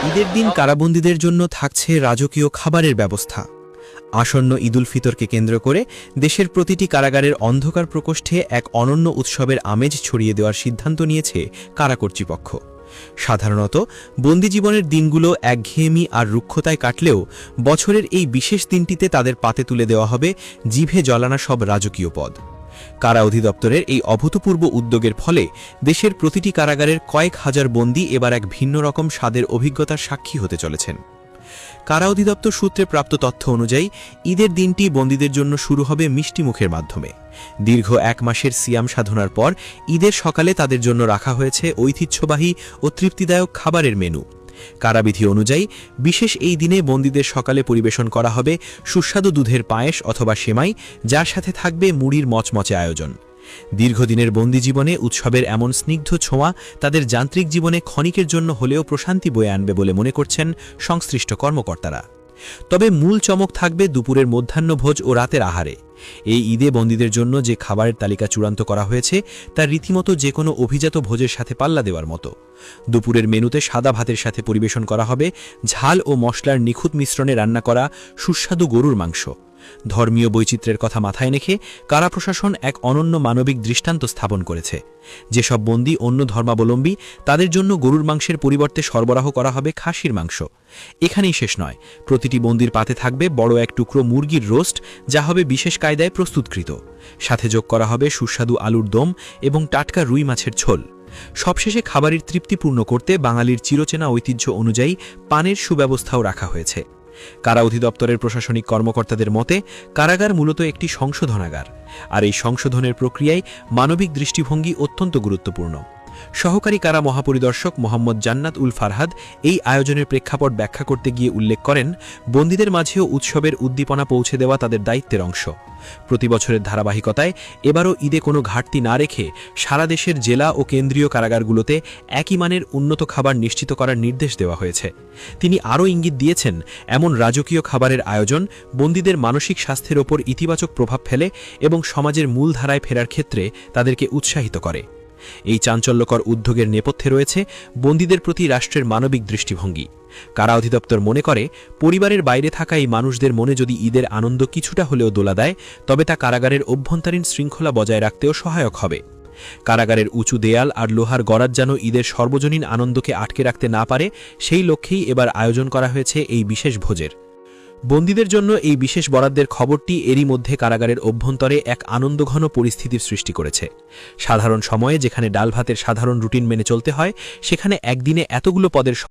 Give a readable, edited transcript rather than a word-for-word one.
ঈদের দিন কারাবন্দীদের জন্য থাকছে রাজকীয় খাবারের ব্যবস্থা। আসন্ন ঈদুল ফিতরকে কেন্দ্র করে দেশের প্রতিটি কারাগারের অন্ধকার প্রকোষ্ঠে এক অনন্য উৎসবের আমেজ ছড়িয়ে দেওয়ার সিদ্ধান্ত নিয়েছে কারা কর্তৃপক্ষ। সাধারণত বন্দী জীবনের দিনগুলো একঘেয়েমি আর রুক্ষতায় কাটলেও বছরের এই বিশেষ দিনটিতে তাদের পাতে তুলে দেওয়া হবে জিভে জ্বলানা সব রাজকীয় পদ। কারা অধিদপ্তরের এই অভূতপূর্ব উদ্যোগের ফলে দেশের প্রতিটি কারাগারের কয়েক হাজার বন্দী এবার এক ভিন্ন রকম স্বাদের অভিজ্ঞতার সাক্ষী হতে চলেছেন। কারা অধিদপ্তর সূত্রে প্রাপ্ত তথ্য অনুযায়ী ঈদের দিনটি বন্দীদের জন্য শুরু হবে মিষ্টিমুখের মাধ্যমে। দীর্ঘ এক মাসের সিয়াম সাধনার পর ঈদের সকালে তাদের জন্য রাখা হয়েছে ঐতিহ্যবাহী ও তৃপ্তিদায়ক খাবারের মেনু। কারাবিধি অনুযায়ী বিশেষ এই দিনে বন্দীদের সকালে পরিবেশন করা হবে সুস্বাদু দুধের পায়েস অথবা সেমাই, যার সাথে থাকবে মুড়ির মচমচে আয়োজন। দীর্ঘদিনের বন্দী জীবনে উৎসবের এমন স্নিগ্ধ ছোঁয়া তাদের যান্ত্রিক জীবনে ক্ষণিকের জন্য হলেও প্রশান্তি বয়ে আনবে বলে মনে করছেন সংশ্লিষ্ট কর্মকর্তারা। তবে মূল চমক থাকবে দুপুরের মধ্যাহ্নভোজ ও রাতের আহারে। এই ঈদে বন্দীদের জন্য যে খাবারের তালিকা চূড়ান্ত করা হয়েছে তা রীতিমতো যে কোনো অভিজাত ভোজের সাথে পাল্লা দেওয়ার মতো। দুপুরের মেনুতে সাদা ভাতের সাথে পরিবেশন করা হবে ঝাল ও মশলার নিখুঁত মিশ্রণে রান্না করা সুস্বাদু গরুর মাংস। ধর্মীয় বৈচিত্র্যের কথা মাথায় রেখে কারা প্রশাসন এক অনন্য মানবিক দৃষ্টান্ত স্থাপন করেছে। যেসব বন্দী অন্য ধর্মাবলম্বী তাদের জন্য গরুর মাংসের পরিবর্তে সরবরাহ করা হবে খাসির মাংস। এখানেই শেষ নয়, প্রতিটি বন্দীর পাতে থাকবে বড় এক টুকরো মুরগির রোস্ট, যা হবে বিশেষ কায়দায় প্রস্তুতকৃত। সাথে যোগ করা হবে সুস্বাদু আলুর দম এবং টাটকা রুই মাছের ঝোল। সবশেষে খাবারের তৃপ্তিপূর্ণ করতে বাঙালির চিরচেনা ঐতিহ্য অনুযায়ী পানের সুব্যবস্থাও রাখা হয়েছে। কারা অধিদপ্তরের প্রশাসনিক কর্মকর্তাদের মতে কারাগার মূলত একটি সংশোধনাগার, আর এই সংশোধনের প্রক্রিয়ায় মানবিক দৃষ্টিভঙ্গি অত্যন্ত গুরুত্বপূর্ণ। সহকারী কারা মহাপরিদর্শক মোহাম্মদ জান্নাত উল ফারহাদ এই আয়োজনের প্রেক্ষাপট ব্যাখ্যা করতে গিয়ে উল্লেখ করেন, বন্দীদের মাঝেও উৎসবের উদ্দীপনা পৌঁছে দেওয়া তাদের দায়িত্বের অংশ। প্রতি বছরের ধারাবাহিকতায় এবারও ঈদে কোনো ঘাটতি না রেখে সারা দেশের জেলা ও কেন্দ্রীয় কারাগারগুলোতে একই মানের উন্নত খাবার নিশ্চিত করার নির্দেশ দেওয়া হয়েছে। তিনি আরও ইঙ্গিত দিয়েছেন, এমন রাজকীয় খাবারের আয়োজন বন্দীদের মানসিক স্বাস্থ্যের ওপর ইতিবাচক প্রভাব ফেলে এবং সমাজের মূলধারায় ফেরার ক্ষেত্রে তাদেরকে উৎসাহিত করে। এই চাঞ্চল্যকর উদ্যোগের নেপথ্যে রয়েছে বন্দীদের প্রতি রাষ্ট্রের মানবিক দৃষ্টিভঙ্গি। কারা অধিদপ্তর মনে করে, পরিবারের বাইরে থাকা এই মানুষদের মনে যদি ঈদের আনন্দ কিছুটা হলেও দোলা দেয়, তবে তা কারাগারের অভ্যন্তরীণ শৃঙ্খলা বজায় রাখতেও সহায়ক হবে। কারাগারের উঁচু দেয়াল আর লোহার গড়াত যেন ঈদের সর্বজনীন আনন্দকে আটকে রাখতে না পারে, সেই লক্ষ্যেই এবার আয়োজন করা হয়েছে এই বিশেষ ভোজের। বন্দীদের জন্য এই বিশেষ বরাদ্দের খবরটি এরই মধ্যে কারাগারের অভ্যন্তরে এক আনন্দঘন পরিস্থিতির সৃষ্টি করেছে। সাধারণ সময়ে যেখানে ডাল ভাতের সাধারণ রুটিন মেনে চলতে হয়, সেখানে একদিনে এতগুলো পদের